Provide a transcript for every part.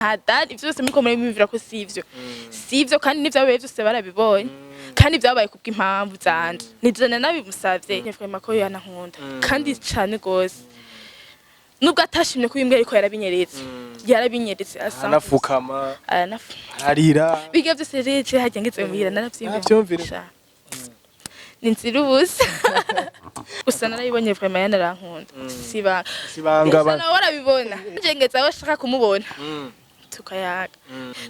Dad ivyo byose miko muri bimvira ko sivyo kandi n'ivyabaye byose barabibonye kandi vyabaye kubw'impamvu zanje nizana nabimusavye nefrema ko yanankunda kandi cyane gose nubwo atashimye ko imbwa ariko yarabinyeretse asa anafukama arira biga byose rece hagengetse muhira naravyumvira ninsirubusa gusa narayibonye vrema yanarankunda sibanga bana warabibona ngengetse aho shaka kumubona tukayaga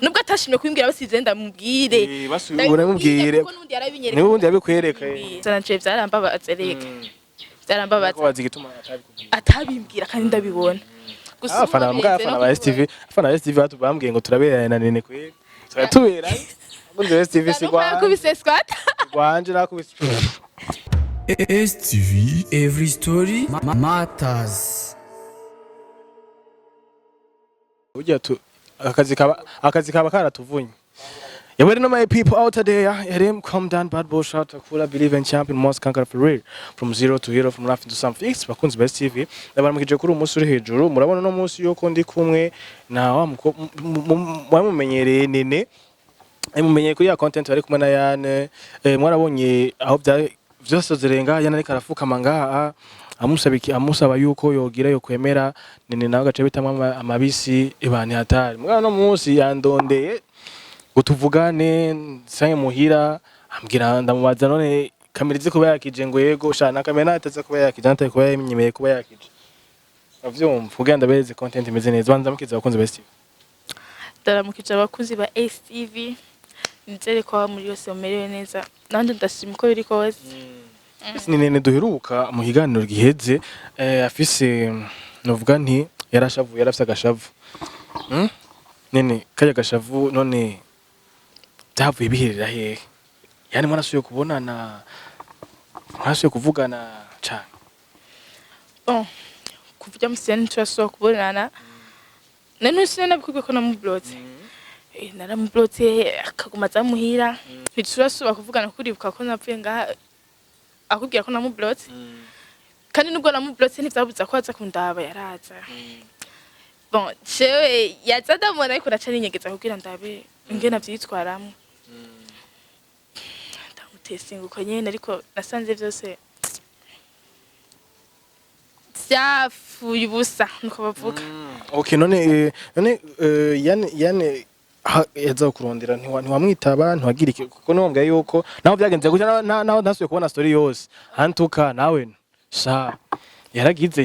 nubwo atashimye kwimbwira basize ndamubwire basubira mubwire n'ubundi yabikwereka zanje vyarambabaze reka vyarambabaze atabimbwira kandi ndabibona gusa afana ba STV batubambwiye ngo turaberana na Nene kwege turatubera ngo STV sigwa kubise squat gwanje nakubise STV every story matters. Ujya tu akazi kaba karatuvunye. Yeah, we know my people out there. Yeah, them come down bad boy shot cool believe in champion must conquer for real from zero to hero from nothing to something. Bakunzi ba STV ndabaramukije kuri umusuri hejuru murabona no munsi yo ndi kumwe na wamumenyereye Nene mumenyeye kuri ya content bari kumwe na Yane mwarabonye aho byose zirenga Yane ariko arafukama ngaha amusaba yuko yogira yo kwemera Nene nawe gace bitama amabisi ibani hatari mwana no munsi yandondeye gutuvugane sange muhira ambwira ndamubaza none kamera izi kuba yakije ngo yego shana kamera ataza kuba yakije nta kuba yamenyemeye kuba yakije avyumva ugenda bereze content imeze neza banza mukiza abakunzi ba STV ndaramukije abakunzi ba STV nizere ko muri yose umerewe neza nanje ndashima ko biri kose Nene duheruka mu higaniro giheze afise novuga nti yarafise agashavu Nene kaya gashavu none byavuye biherera hehe yani mwarasuye kubonana mwasuye kuvugana cyane kuvuga musene twasuye kubonana none usine nabikubwiye ko namublotse naramublotse akaguma zamuhira ntiturasuba kuvugana kuribuka ko napfuye ngaha akubwira ko namublotse kandi nubwo namublotse ntivyabuza ko aza kundaba yaraza bon jewe yazada mona ariko naca ninyegeza kugira ndabe ingena vyitwaramo ndamutestinga uko nyene ariko nasanze vyose vyafuye ubusa nuko bavuga okay none Yane yaza kurondera ntiwamwitaba ntiwagira iki kuko nombwa yuko naho byagenze gutya naho ntasuye kubona story yose antuka nawe sha yaragize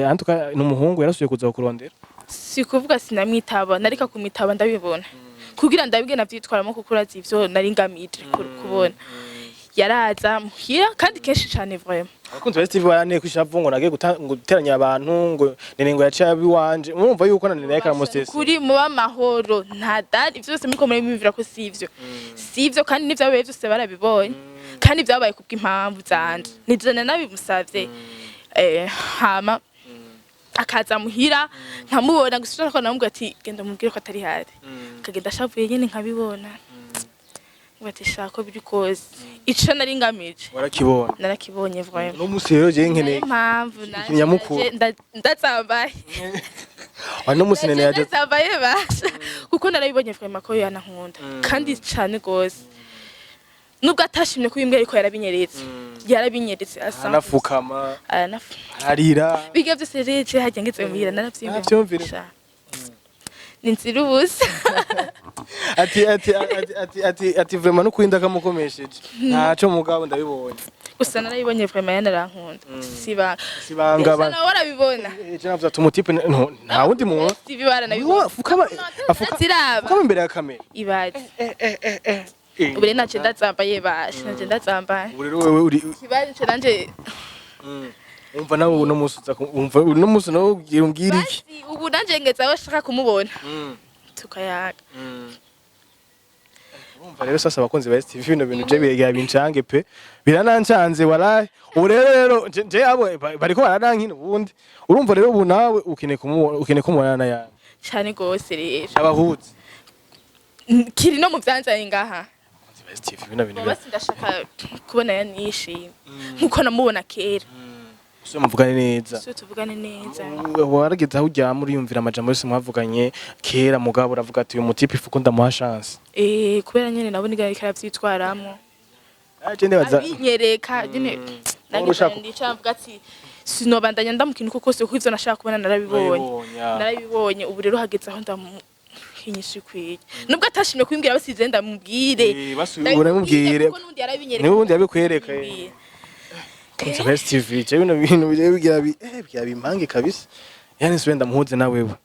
antuka n'umuhungu yarasuye kuza kurondera sikuvuga sinamwitaba narika kumitaba ndabibona kugira ndabige navyitwaramo kuko urazi ivyo nari ngamije kubona yaraza muhira kandi kenshi cyane vraiment abakunzi ba STV barane kwishavu ngo nage guteranya abantu ngo Nene ngo yaca biwanje murumva yuko na Nene yakara mostesi kuri mu bamahoro nta Dad ivyo byose miko muri bimvira ko sivyo kandi n'ivyabaye byose barabibonye kandi vyabaye kubw'impamvu zanje nizana nabimusavye hama akaza muhira nkamubona gusura ko namubwira ati genda mubwire ko atari hari kagenda shavuye nyene nkabibona ngati shako biri koze ico nari ngamije warakibona narakibonye vraiment no musi rero je nkeneye impamvu nyamukuru ndatsambaye no musi Nene yaje ndatsambaye basha kuko narabibonye vraiment ko yanankunda kandi cyane gose nubwo atashimye ko imbwa ariko yarabinyeretse asa anafukama arira biga byose rece hagengetse muhira naravyumvira ninsirubusa ati vraiment no kwinda kamukomesheje ntaco mugabo ndabibonye gusa narayibonye vraiment yanarankunda sibanga bana warabibona je navuze ati umutipe nta wundi muntu TV baranabibona afukama imbere ya kamera ibaje ubure nace ndatsamba basha nace ndatsamba rero wewe uri kibaje nanje umva nawe uno musuza umva uno musu no umbwira iki ubu nanje ngeza aho shaka kumubona tukayaga umva rero sasa abakunzi ba STV bino bintu je bincange pe biranancanze waraye ubu rero je abo bariko baranankina ubundi urumva rero ubu nawe ukine kumubona na yana cyane gose rero abahuzi kiri no mu byanzanye ngaha STV bino bintu basi ndashaka kubona yanishimye nkuko namubona kera so muvugane neza so tuvugane neza warageze aho uryama uriyumvira amajambo yose mwavuganye kera mugabo uravuga ati uyu mutipe ifuko ndamuha chance kubera nyene nabo nigari karavyitwaramwo je ndibaza abinyereka nyene nagize ndica mvuga ati sinobandanya ndamukina uko kose kuko ivyo nashaka kubona narabibonye ubu rero hageze aho ndamuhinyisha ikwiye nubwo atashimye kubimbwira basize ndamubwire uramubwire n'ubundi yabikwereka Kunze best TV je bino bintu bigira bimpange kabisa yani siwe ndamuhuze na wewe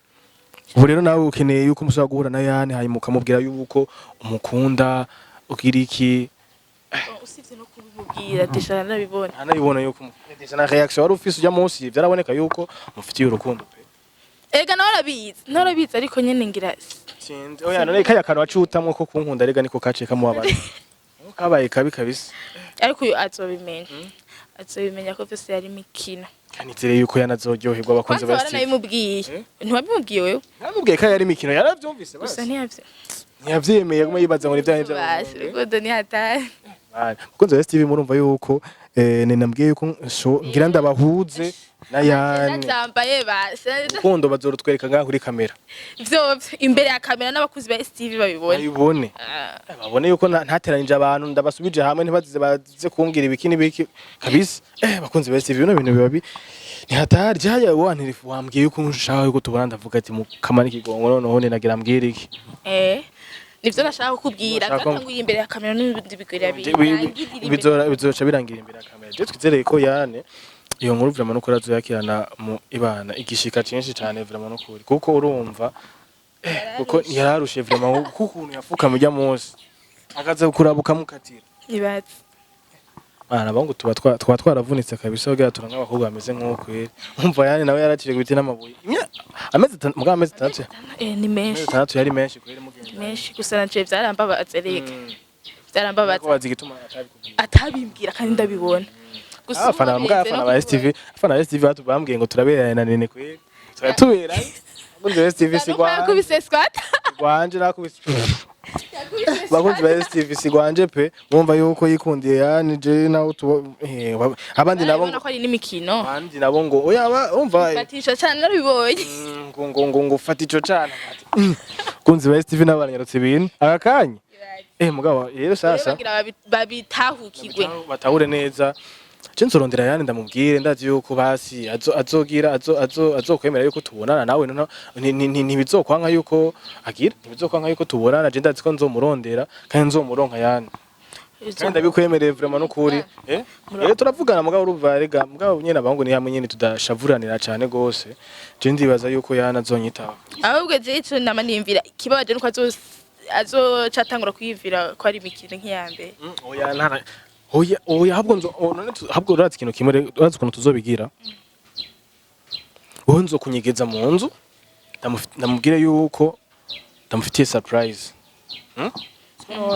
ubu rero nawe ukeneye yuko musaba guhura na yani hanyuma ukamubwira yuko umukunda ugira iki usivye no kubibwira deja nabibona anabibona yuko deja na reaction wari ufise ujya munsi byaraboneka yuko mufitiye urukundo pe ega narabizi ariko nyene ngira sinzi oya none kaya kantu wacutamwe ko kunkunda rega niko kace kamubabaza kabaye kabi kabisa ariko uyu azobimenya ko vyose yari mikino kanizere yuko yanazoryoherwa abakunze ba Steve nabimubwiye ntiwabimubwiye wewe namubwiye ko yari mikino yaravyumvise gusa ntiyavyemeye kuma yibaza ngo nivyo basi urukundo ni hatari bakunze ba Steve murumva yuko nenambwiye yuko ngira ndabahuze na yani nazambaye basi urukundo bazorutwereka ngaho kuri kamera vyo imbere ya kamera n'abakuzi ba Steve babibone babone yuko ntateranije abantu ndabasubije hamwe ntibazize baze kumbwira ibiki n'ibiki kabisa bakunze ba Steve bino bintu bibabi ni hatari jaya wantirifu wambwiye yuko nshaka yuko tubona ndavuga ati mu kamana ikigongo noneho nagira mbwira iki nivyo nashaka kukubwira gatanguye imbere ya kamera n'ibindi bigwira bizoca birangira imbere ya kamera je twizereye ko yane iyo nkuru vraiment no kora yakirana mu ibana igishika cyinshi cyane vraiment no kuri kuko urumva kuko yararushe vraiment kuko ukuntu yafuka mujya munsi akaza kurabuka mukatira ibatse bana bangu tuba twaravunitse kabisa kugira turanga abakobwa bameze nk'uko umva yani nawe yarakire kubiti n'amabuye ameze muga ameze 3 ni menshi 3 yari menshi kwere mugenzi menshi gusa naje vyarambabaza reka vyarambabaza igituma atabimbwira kandi ndabibona gusa afana ba STV batubambwiye ngo turaberanye na Nene kwere turatubera bunze STV sigwa kubise squat gwanje nakubise bakunzi ba STV sigwanje pe mwumva yuko yikundiye yani je nawo abandi nabo ngo ko ari n'imikino abandi nabo ngo oya umva fatisha cyane narabibonye ngo fatico cyane kunzi ba STV n'abanyarutse ibintu akakanye mugabo rero sasa babitahukirwe batahure neza Nzorondera yani ndamubwire ndazi yuko basi azogira azokwemera yuko tubonana nawe ntibizokwanka yuko agira ntibizokwanka yuko tubonana je ndazi ko nzomurondera kandi nzomuronka yani kandi ndabikwemereye vraiment n'ukuri turavugana mugabo uruvarega mugabo nyene abangu ni hamwe nyene tudashavuranira cyane gose je ndibaza yuko yana azonyitaho ahubwo je ico namanimvira kibaje nuko azocatangura kwivira ko ari imikino nk'iyambere oya ntara oya habwo urazi ikintu kimwe urazi ukuntu tuzobigira wowe nzokunyegeza mu nzu ndamubwire yuko ndamufitiye surprise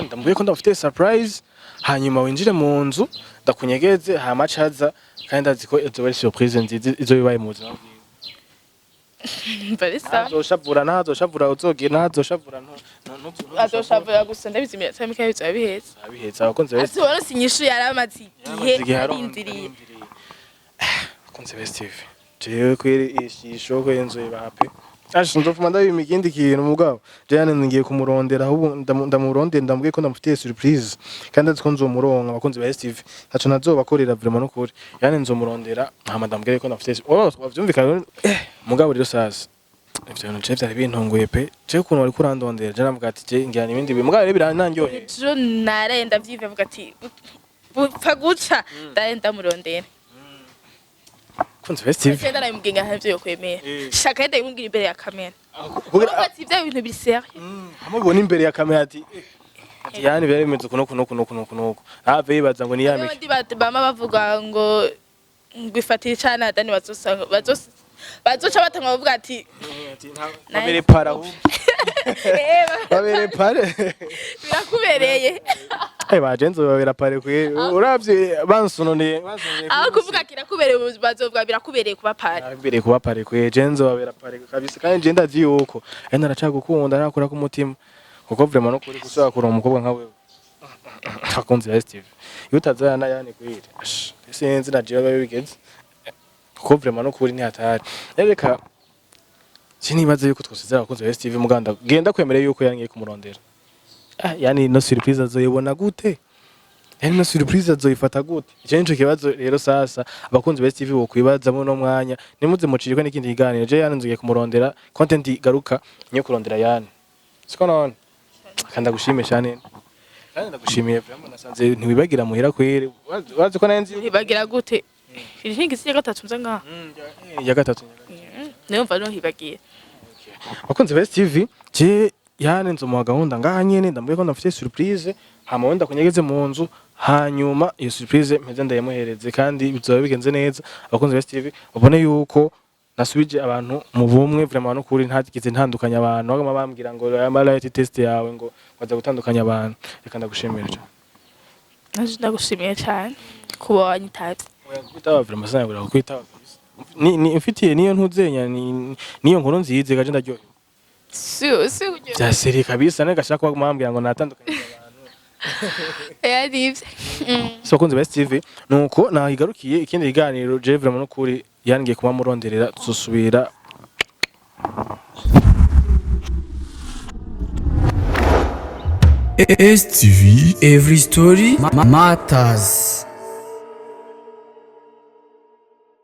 ndamubwire ko ndamufitiye surprise hanyuma winjire mu nzu ndakunyegeze hama caza kandi ndazi ko izo ari surprise nziza izo bibaye mu buzima Barisa ntazoshavura uzogira ntazoshavura azoshavura gusa ndabizimira cyane kandi bizabihetse abakunze bese ati wari sinyishu yaramazi igihe arindiriye abakunze bese TV jewe kweri ishisho ko yenzo ibape ndofuma ndabimigindi kintu mugabo jane ngiye kumurondera ahubwo ndamurondera ndambwiye ko ndamufitiye surprise kandi aziko nzomuronka abakunze ba STV ntaco nazobakorera vraiment no kuri yani nzomurondera hama ndambwiye ko ndamufitiye wavyumvikana mugabo rero sasa ivyo bintu vyari bintongoye pe je kuntu wari kurandondera je navuga ati je ngira ibindi mugabo rero birananyoye jo narenda vyive avuga ati bupfa guca ndenda murondera kunze best TV cyenda nayimugenga havyo yokwemera shaka yenda yimugira imbere ya kamera ati ivyo bintu biri serieux hamubona imbere ya kamera ati yani bari bimeze kuno ave yibaza ngo ni yamike abandi bama bavuga ngo ngwifatira cyane adani bazosanga bazoca batanga bavuga ati babere para babere pare birakubereye bajenzo babera pare kwe uravye bansononeye aho kuvuga kirakubereye bazovuga birakubereye kuba pare birakubereye kuba pare kwe jenzo babera pare kabisa kandi je ndazi yuko naracagukunda nakora ku mutima kuko vraiment no kuri gusaba kuri umukobwa nka wewe akunze ya Steve iyo utazana yani kwire sinzi naje babe bigeze kuko vraiment no kuri ntihatari reka sinibaze yuko twosezera abakunzi ba STV muganda genda kwemereye yuko yangiye kumurondera yani no surprise azoyibona gute yani no surprise azoyifata gute icyo nico kibazo rero sasa abakunzi ba STV bo kwibazamo no mwanya nimuze mucirikwe n'ikindi kiganiro je yani nzugiye kumurondera content garuka nyo kurondera yani siko none kanda gushime cyane kandi ndagushimiye vraiment nasanze ntiwibagira muhira kwere wazi ko nanzi Hibagira gute? Iringi si ya gatatu nza ngaha. ya gatatu Niyo mva no hibagiye. abakunzi ba STV je yani nzo mu gahunda ngaha nyene ndambuye ko ndafite surprise hama wenda kunyegeze mu nzu hanyuma iyo surprise mpeze ndayemuhereze kandi bizoba bigenze neza abakunzi ba STV babone yuko nasubije abantu mu bumwe vraiment no kuri ntagize ntandukanya abantu bagama bambwira ngo amalite test yawe ngo baza gutandukanya abantu reka ndagushimira cyane Naje ndagushimiye cyane kuba wanyitavye. kwitaba vraiment sanagura kwitaba ni mfitiye niyo ntuzenya niyo nkuru nzize gaje ndaryoye Si ujye. bya seri kabisa negashaka kumambwira ngo natandukanye Yarivye. so kunze ba STV nuko nahigarukiye ikindi kiganiro je vraiment no kuri yangiye kuba muronderera tuzosubira STV, every story matters.